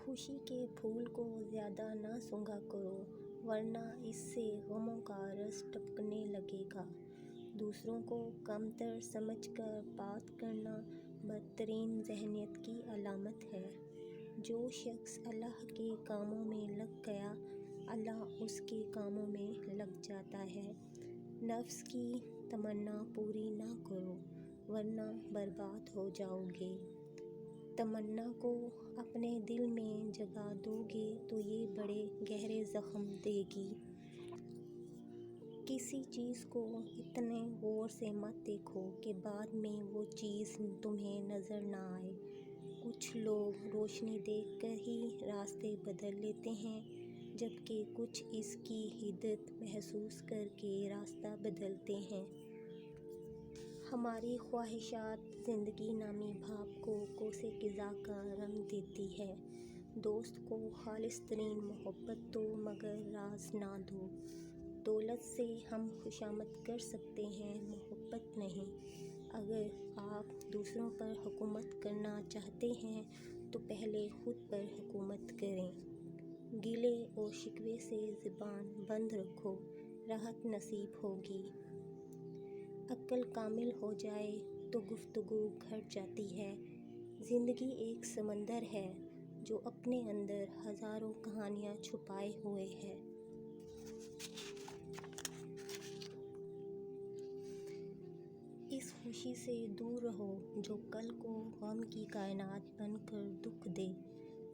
خوشی کے پھول کو زیادہ نہ سونگھا کرو ورنہ اس سے غموں کا رس ٹپکنے لگے گا۔ دوسروں کو کمتر سمجھ کر بات کرنا بدترین ذہنیت کی علامت ہے۔ جو شخص اللہ کے کاموں میں لگ گیا، اللہ اس کے کاموں میں لگ جاتا ہے۔ نفس کی تمنا پوری نہ کرو ورنہ برباد ہو جاؤ گے۔ تمنا کو اپنے دل میں جگا دو گے تو یہ بڑے گہرے زخم دے گی۔ کسی چیز کو اتنے غور سے مت دیکھو کہ بعد میں وہ چیز تمہیں نظر نہ آئے۔ کچھ لوگ روشنی دیکھ کر ہی راستے بدل لیتے ہیں جبکہ کچھ اس کی حدت محسوس کر کے راستہ بدلتے ہیں۔ ہماری خواہشات زندگی نامی بھاپ کو کوسے قضا کا رنگ دیتی ہے۔ دوست کو خالص ترین محبت دو مگر راز نہ دو۔ دولت سے ہم خوشامد کر سکتے ہیں، محبت نہیں۔ اگر آپ دوسروں پر حکومت کرنا چاہتے ہیں تو پہلے خود پر حکومت کریں۔ گلے اور شکوے سے زبان بند رکھو، راحت نصیب ہوگی۔ عقل کامل ہو جائے تو گفتگو گھٹ جاتی ہے۔ زندگی ایک سمندر ہے جو اپنے اندر ہزاروں کہانیاں چھپائے ہوئے ہے۔ اس خوشی سے دور رہو جو کل کو غم کی کائنات بن کر دکھ دے۔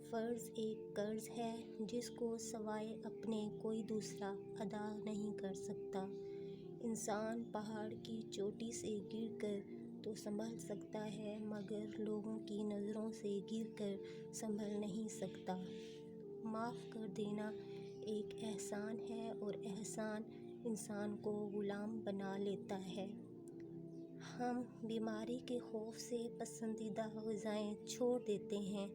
فرض ایک قرض ہے جس کو سوائے اپنے کوئی دوسرا ادا نہیں کر سکتا۔ انسان پہاڑ کی چوٹی سے گر کر تو سنبھل سکتا ہے مگر لوگوں کی نظروں سے گر کر سنبھل نہیں سکتا۔ معاف کر دینا ایک احسان ہے اور احسان انسان کو غلام بنا لیتا ہے۔ ہم بیماری کے خوف سے پسندیدہ غذائیں چھوڑ دیتے ہیں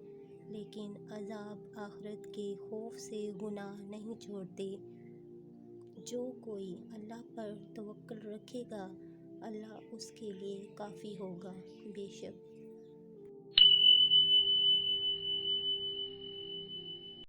لیکن عذاب آخرت کے خوف سے گناہ نہیں چھوڑتے۔ جو کوئی اللہ پر توکل رکھے گا، اللہ اس کے لیے کافی ہوگا۔ بے شک